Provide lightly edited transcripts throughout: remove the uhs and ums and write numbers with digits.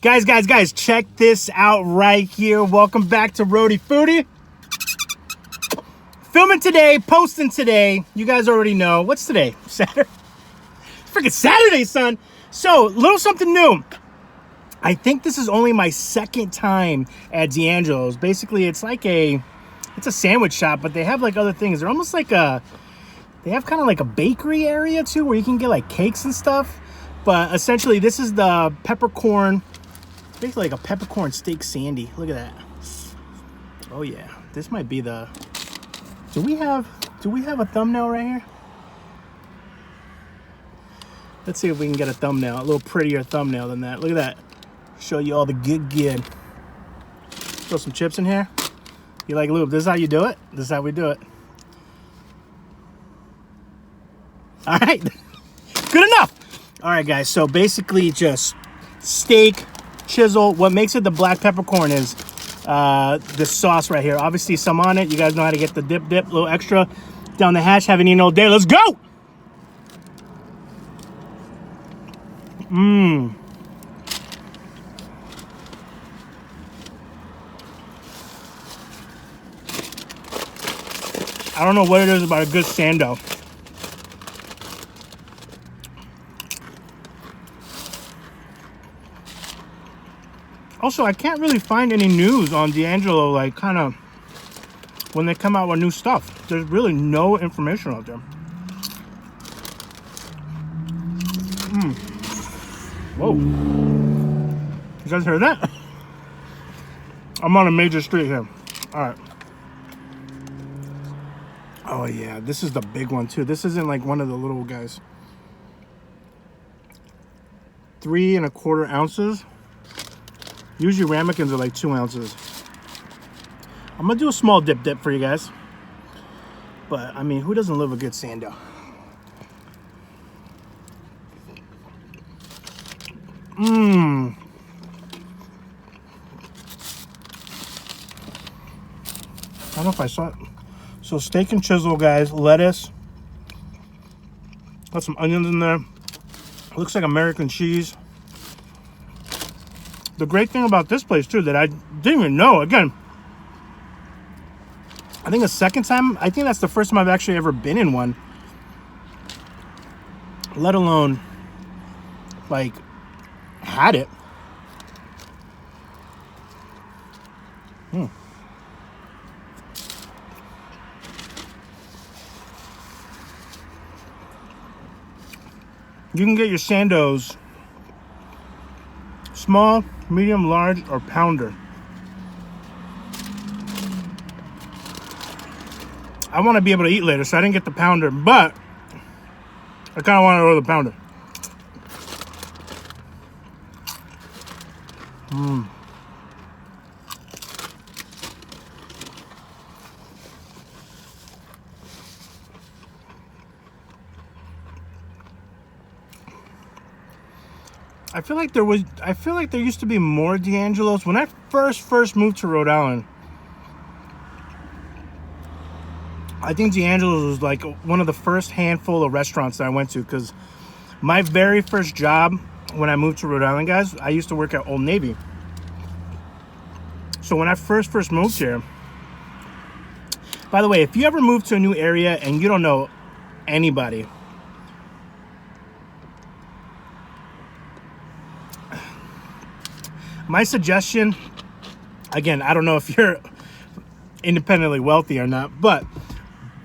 Guys, check this out right here. Welcome back to Rhody Foody. Filming today, posting today. You guys already know. What's today? Saturday? Freaking Saturday, son. So, little something new. I think this is only my second time at D'Angelo's. Basically, it's a sandwich shop, but they have like other things. They're almost like they have kind of like a bakery area too, where you can get like cakes and stuff. But essentially, this is the peppercorn. It's basically like a peppercorn steak sandy. Look at that. Oh yeah, this might be the. Do we have a thumbnail right here? Let's see if we can get a thumbnail, a little prettier thumbnail than that. Look at that. Show you all the good. Throw some chips in here. You like lube? This is how you do it. This is how we do it. All right, good enough. All right, guys. So basically, just steak, chisel. What makes it the black peppercorn is the sauce right here. Obviously, some on it. You guys know how to get the dip, a little extra down the hatch. Haven't eaten all day. Let's go. I don't know what it is about a good sando. Also, I can't really find any news on D'Angelo, like kind of when they come out with new stuff. There's really no information out there. Whoa. You guys heard that? I'm on a major street here. All right. Oh yeah, this is the big one too. This isn't like one of the little guys. 3 1/4 ounces. Usually ramekins are like 2 ounces. I'm gonna do a small dip for you guys. But I mean, who doesn't love a good sando? I don't know if I saw it. So steak and chisel, guys, lettuce. Got some onions in there. Looks like American cheese. The great thing about this place too that I didn't even know, again, I think the second time, I think that's the first time I've actually ever been in one, let alone like had it. You can get your sandos small, medium, large, or pounder. I want to be able to eat later, so I didn't get the pounder, but I kind of want to order the pounder. I feel like there used to be more D'Angelo's. When I first moved to Rhode Island, I think D'Angelo's was like one of the first handful of restaurants that I went to, because my very first job when I moved to Rhode Island, guys, I used to work at Old Navy. So when I first moved here, by the way, if you ever move to a new area and you don't know anybody, my suggestion, again, I don't know if you're independently wealthy or not, but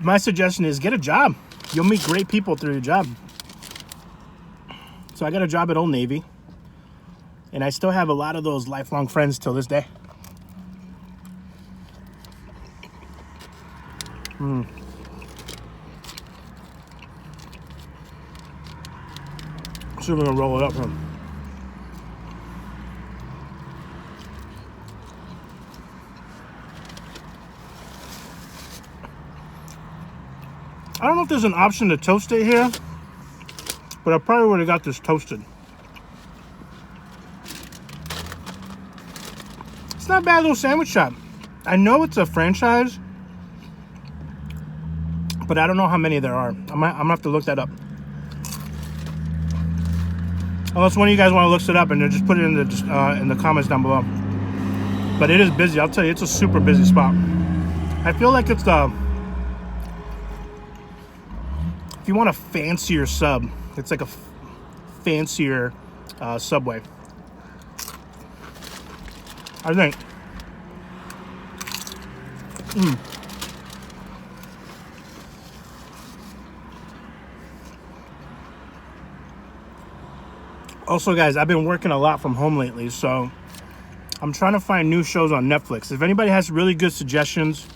my suggestion is get a job. You'll meet great people through your job. So I got a job at Old Navy, and I still have a lot of those lifelong friends till this day. So we're gonna roll it up from. I don't know if there's an option to toast it here, but I probably would have got this toasted. It's not a bad little sandwich shop. I know it's a franchise, but I don't know how many there are. I'm gonna have to look that up. Unless one of you guys want to look it up and then just put it in the comments down below. But it is busy. I'll tell you, it's a super busy spot. I feel like it's if you want a fancier sub, it's like a fancier Subway, I think. Also, guys, I've been working a lot from home lately, so I'm trying to find new shows on Netflix. If anybody has really good suggestions,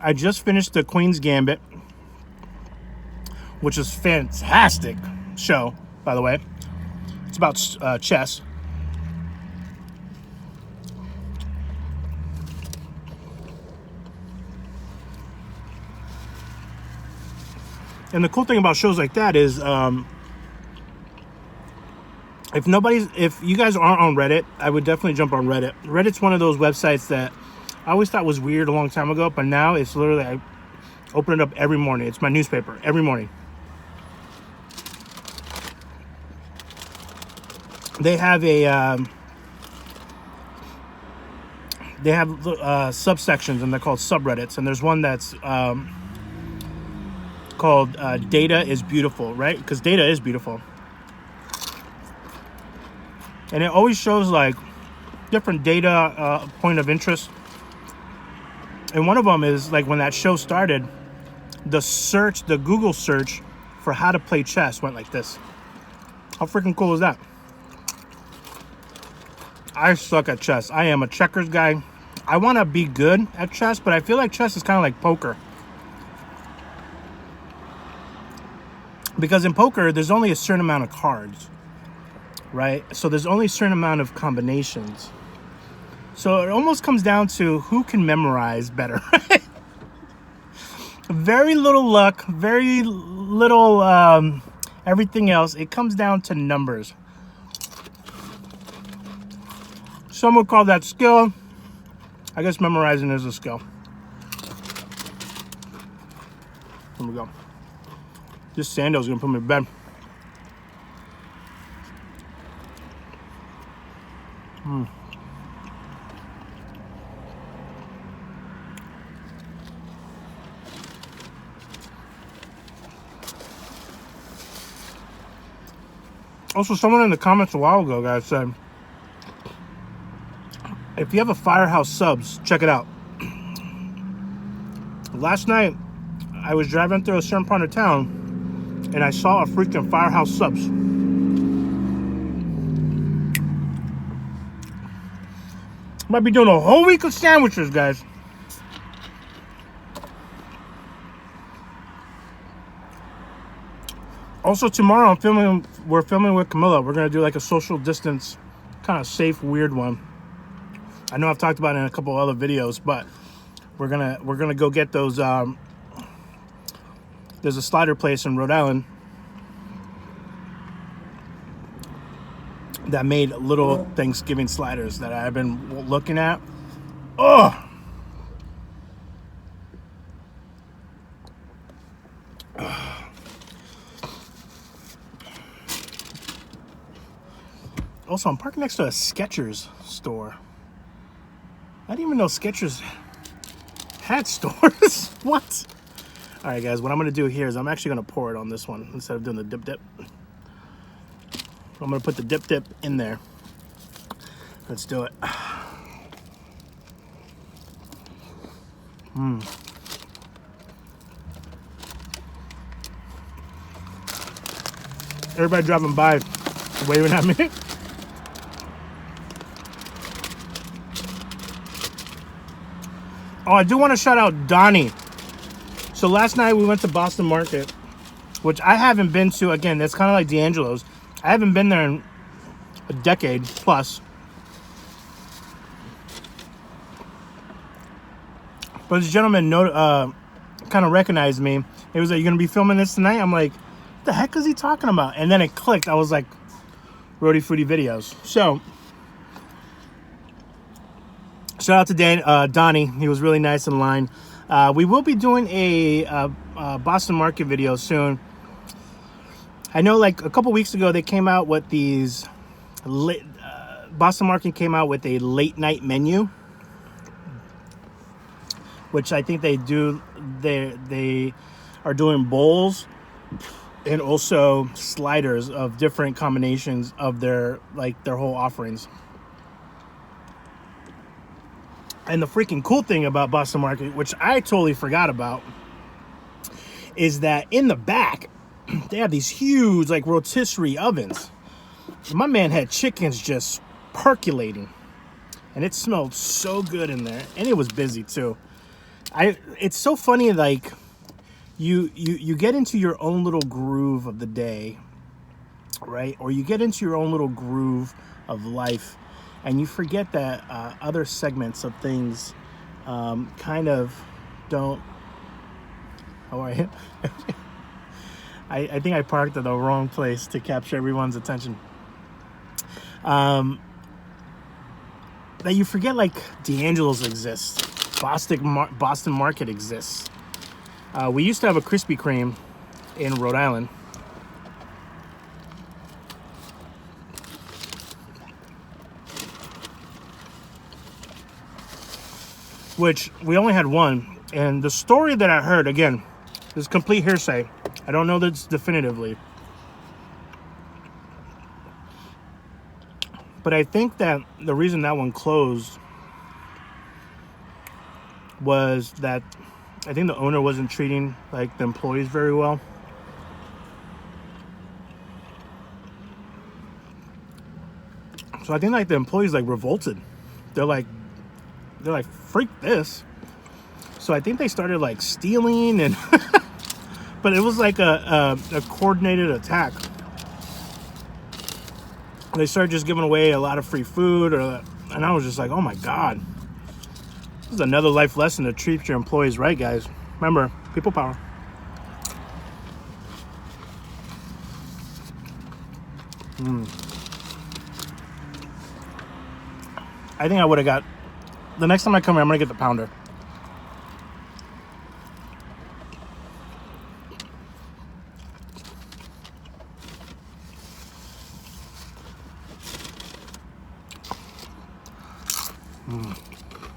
I just finished The Queen's Gambit, which is a fantastic show, by the way. It's about chess. And the cool thing about shows like that is, if you guys aren't on Reddit, I would definitely jump on Reddit. Reddit's one of those websites that I always thought was weird a long time ago, but now it's literally, I open it up every morning. It's my newspaper every morning. They have subsections, and they're called subreddits. And there's one that's called Data is Beautiful, right? Because data is beautiful. And it always shows like different data point of interest. And one of them is like when that show started, the Google search for how to play chess went like this. How freaking cool is that? I suck at chess. I am a checkers guy. I want to be good at chess, but I feel like chess is kind of like poker. Because in poker, there's only a certain amount of cards, right? So there's only a certain amount of combinations. So it almost comes down to who can memorize better. Very little luck, very little everything else. It comes down to numbers. Some would call that skill. I guess memorizing is a skill. Here we go. This sandal's gonna put me to bed. Also, someone in the comments a while ago, guys, said, if you have a Firehouse Subs, check it out. Last night, I was driving through a certain part of town, and I saw a freaking Firehouse Subs. Might be doing a whole week of sandwiches, guys. Also, tomorrow we're filming with Camilla. We're gonna do like a social distance, kind of safe, weird one. I know I've talked about it in a couple other videos, but we're gonna go get those. There's a slider place in Rhode Island that made little Thanksgiving sliders that I've been looking at. Oh. Also, I'm parked next to a Skechers store. I didn't even know Skechers had stores. What? All right, guys, what I'm going to do here is I'm actually going to pour it on this one instead of doing the dip. I'm going to put the dip in there. Let's do it. Everybody driving by waving at me. Oh, I do want to shout out Donnie. So last night we went to Boston Market, which I haven't been to. Again, that's kind of like D'Angelo's. I haven't been there in a decade plus. But this gentleman kind of recognized me. He was like, "You gonna be filming this tonight?" I'm like, "What the heck is he talking about?" And then it clicked. I was like, Rhody Foody videos. So shout out to Donnie. He was really nice in line. We will be doing a Boston Market video soon. I know like a couple weeks ago they came out with these Boston Market came out with a late night menu, which I think they are doing bowls and also sliders of different combinations of their whole offerings. And the freaking cool thing about Boston Market, which I totally forgot about, is that in the back they have these huge like rotisserie ovens. My man had chickens just percolating, and it smelled so good in there, and it was busy too. It's so funny, like you get into your own little groove of the day, right? Or you get into your own little groove of life, and you forget that other segments of things kind of don't. How are you? I think I parked at the wrong place to capture everyone's attention. That you forget, like, D'Angelo's exists. Boston Market exists. We used to have a Krispy Kreme in Rhode Island. Which we only had one. And the story that I heard, again, this is complete hearsay. I don't know this definitively. But I think that the reason that one closed was that I think the owner wasn't treating like the employees very well. So I think like the employees like revolted. They're like freak this. So I think they started like stealing and but it was like a coordinated attack. They started just giving away a lot of free food, and I was just like, oh my God. This is another life lesson to treat your employees right, guys. Remember, people power. I think I would have got, the next time I come here, I'm going to get the pounder.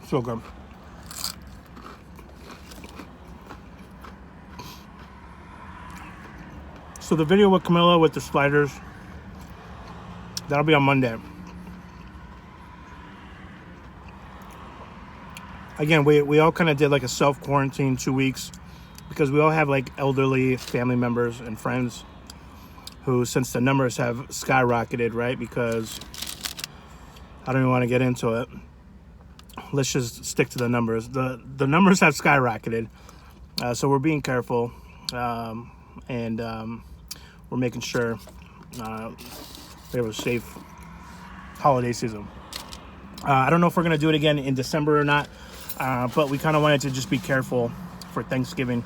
So good. So the video with Camilla with the sliders, that'll be on Monday. Again, we all kind of did like a self-quarantine 2 weeks because we all have like elderly family members and friends who, since the numbers have skyrocketed, right? Because I don't even want to get into it. Let's just stick to the numbers. The numbers have skyrocketed, so we're being careful, and we're making sure we have a safe holiday season. I don't know if we're going to do it again in December or not, but we kind of wanted to just be careful for Thanksgiving.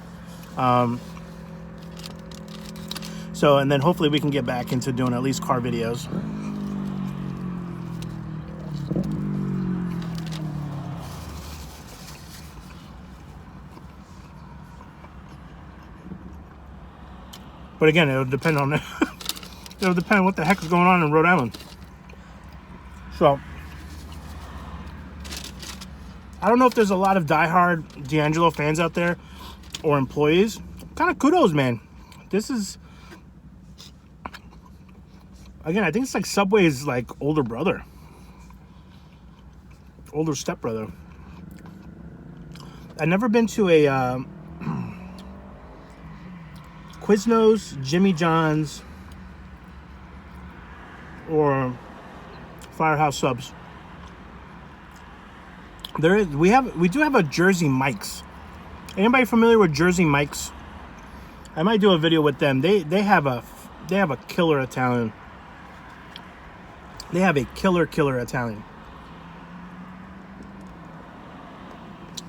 So, and then hopefully we can get back into doing at least car videos. But again, it'll depend on it'll depend on what the heck is going on in Rhode Island. So I don't know if there's a lot of diehard D'Angelo fans out there or employees. Kind of kudos, man. This is, again, I think it's like Subway's like older brother, older stepbrother. I've never been to a Quiznos, Jimmy John's, or Firehouse Subs. We do have a Jersey Mike's. Anybody familiar with Jersey Mike's? I might do a video with them. They have a killer Italian. They have a killer Italian.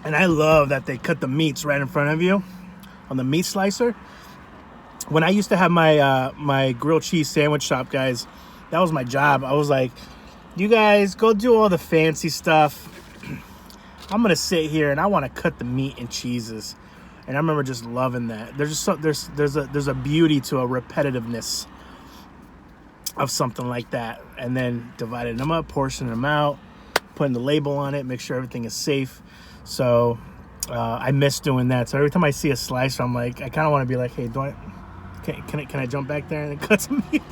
And I love that they cut the meats right in front of you on the meat slicer. When I used to have my grilled cheese sandwich shop, guys, that was my job. I was like, you guys go do all the fancy stuff. I'm going to sit here and I want to cut the meat and cheeses. And I remember just loving that. There's just there's a beauty to a repetitiveness of something like that. And then dividing them up, portioning them out, putting the label on it, make sure everything is safe. So I miss doing that. So every time I see a slicer, I'm like, I kind of want to be like, hey, can I jump back there and cut some meat?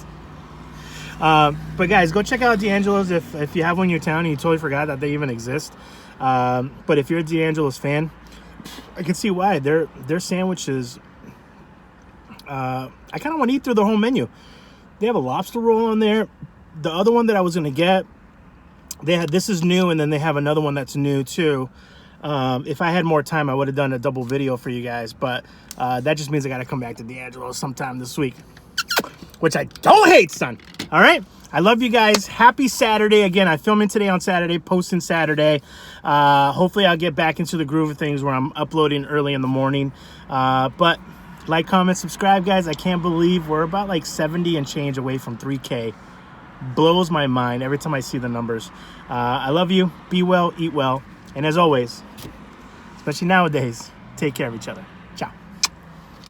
But guys, go check out D'Angelo's if you have one in your town and you totally forgot that they even exist. But if you're a D'Angelo's fan, I can see why. Their sandwiches, I kind of want to eat through the whole menu. They have a lobster roll on there. The other one that I was going to get, this is new, and then they have another one that's new too. If I had more time, I would have done a double video for you guys, but that just means I got to come back to D'Angelo's sometime this week, which I don't hate, son. All right? I love you guys. Happy Saturday. Again, I'm filming today on Saturday, posting Saturday. Hopefully I'll get back into the groove of things where I'm uploading early in the morning. But like, comment, subscribe, guys. I can't believe we're about like 70 and change away from 3K. Blows my mind every time I see the numbers. I love you. Be well, eat well. And as always, especially nowadays, take care of each other.